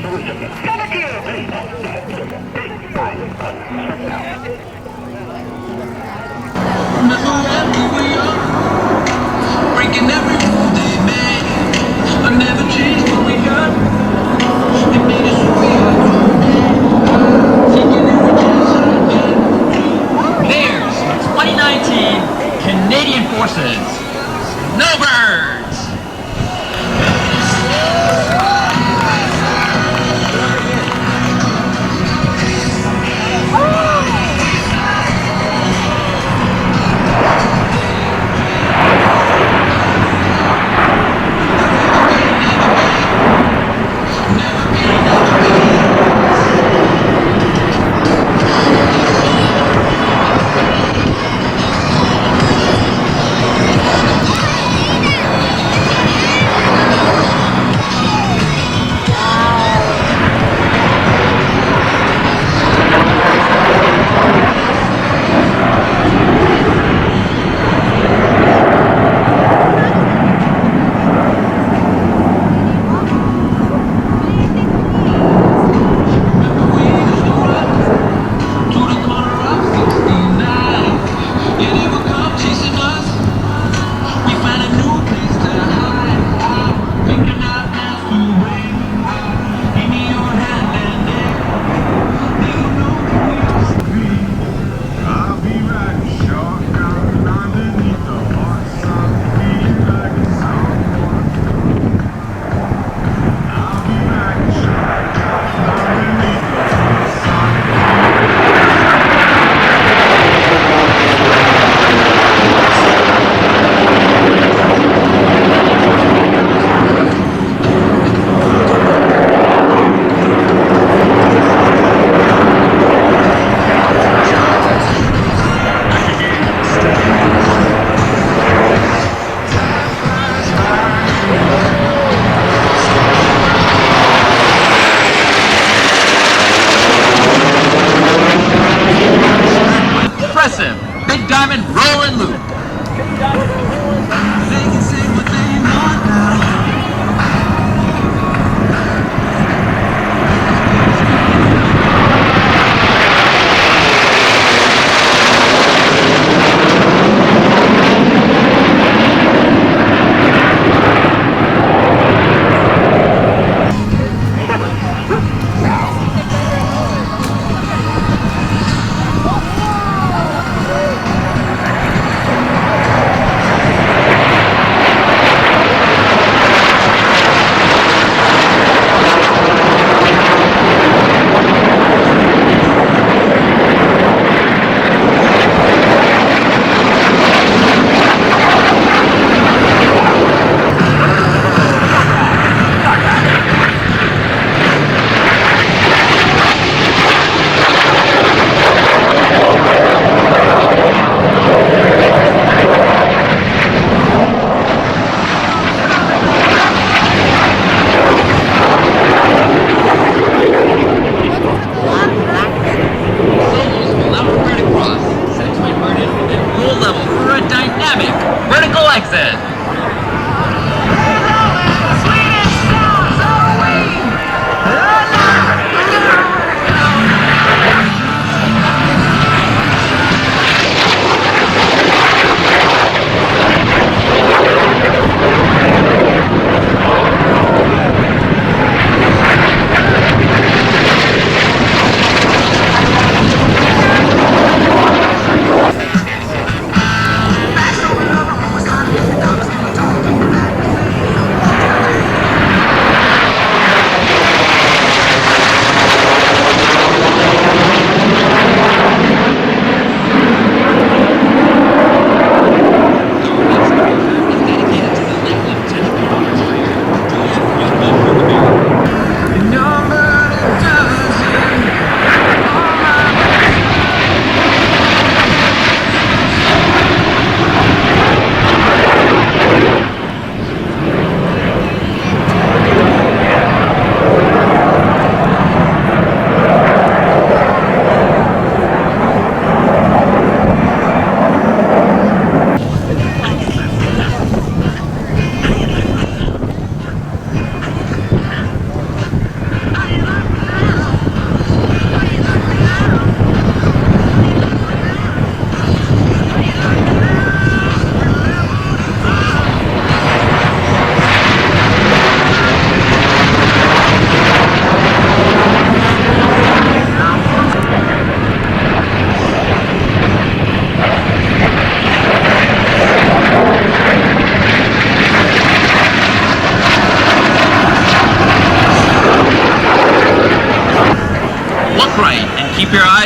Remember when we were young, breaking every rule they made. I never changed what we got. It made us who we are today. Taking every chance I get. There's 2019 Canadian Forces Snowbirds!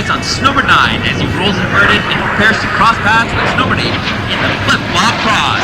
highlights on Snowbird 9 as he rolls inverted and prepares to cross paths with Snowbird 8 in the flip-flop cross.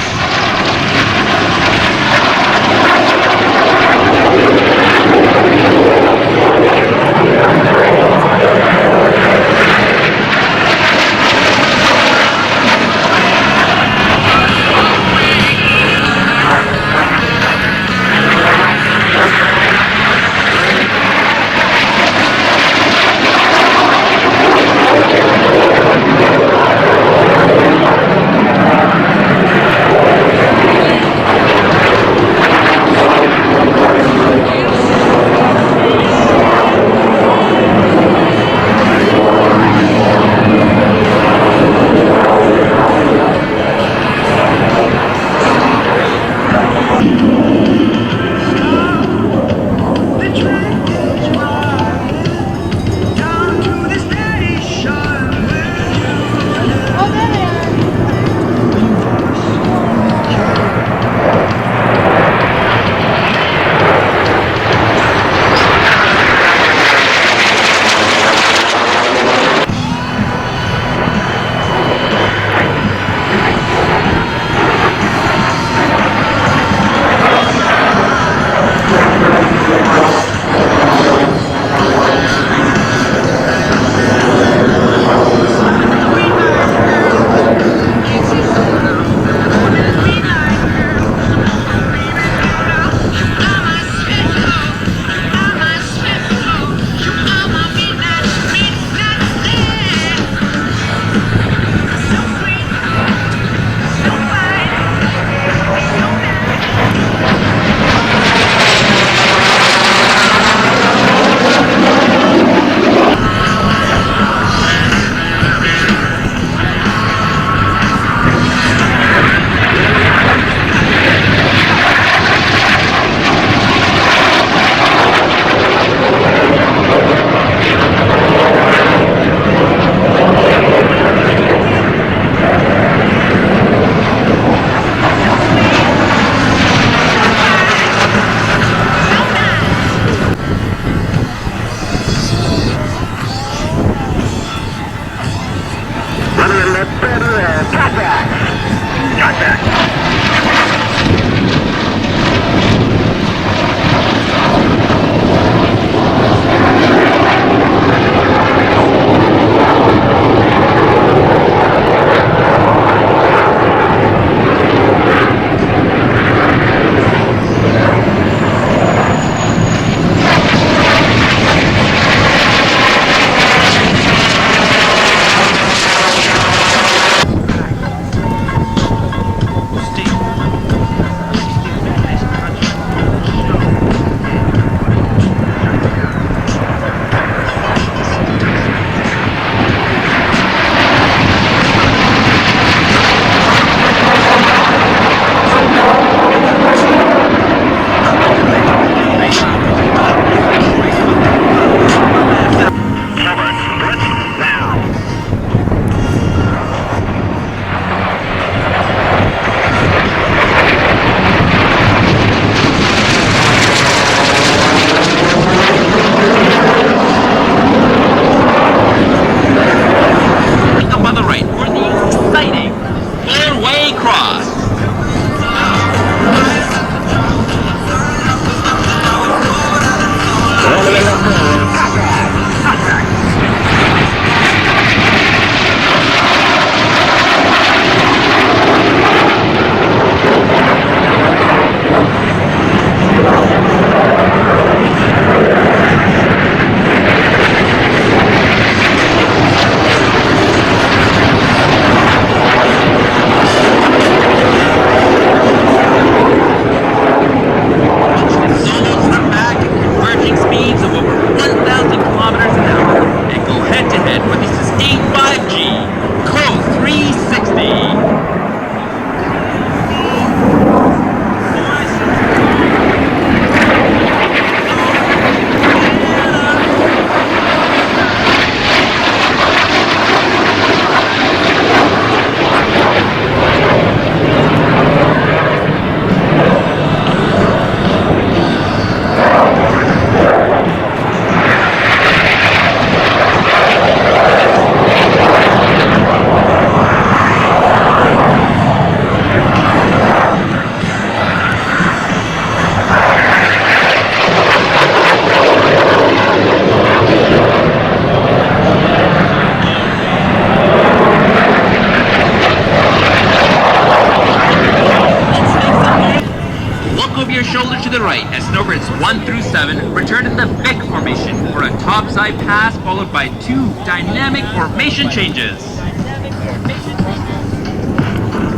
right as snowbirds 1 through 7 return in the Vic formation for a topside pass followed by 2 dynamic formation changes.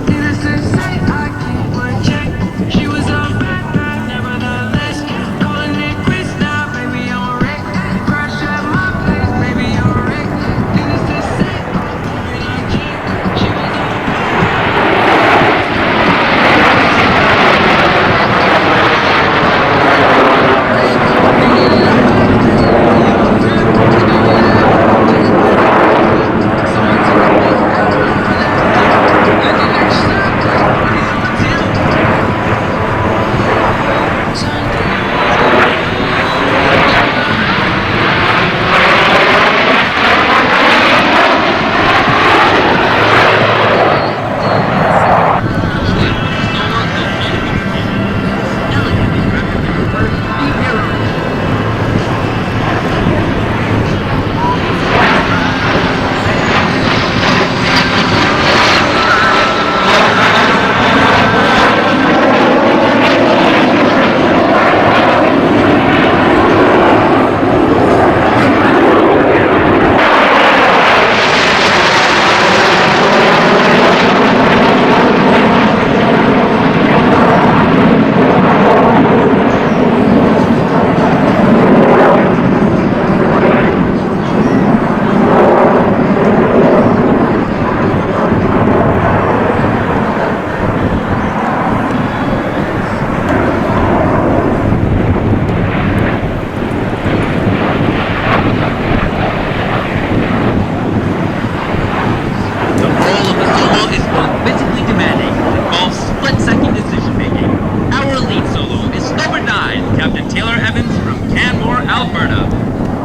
Needless to say, I keep my check. She was a bad bad, nevertheless. Calling it quits now, baby, I'm a wreck. Crash at my place, baby, I'm a wreck. Needless to say, I keep it on check. She was a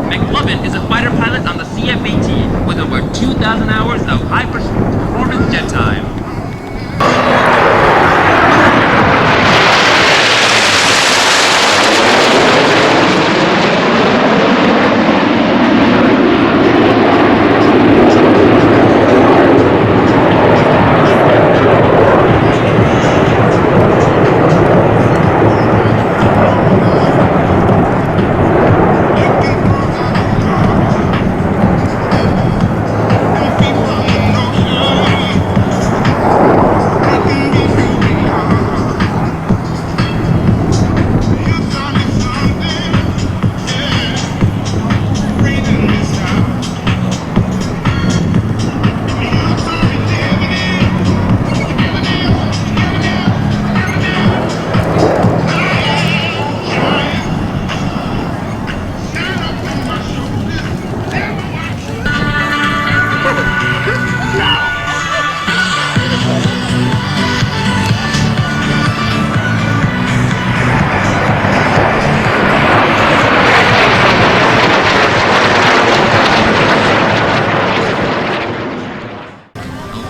McLovin is a fighter pilot on the CF-18 with over 2,000 hours of high-performance jet time.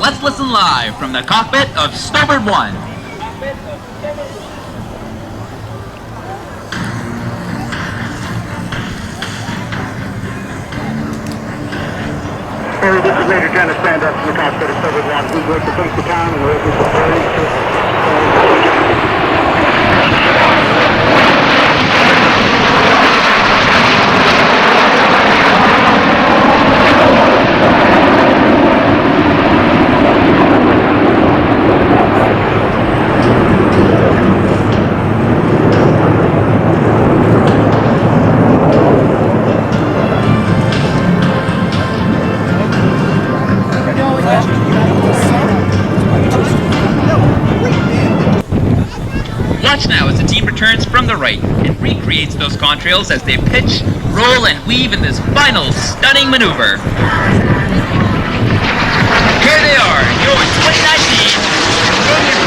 Let's listen live from the cockpit of Snowbird 1. Harry, this is Major Dennis Sanders from the cockpit of Snowbird 1. We've worked the things to town and we're able to Watch now as the team returns from the right and recreates those contrails as they pitch, roll, and weave in this final stunning maneuver. Here they are, your 2019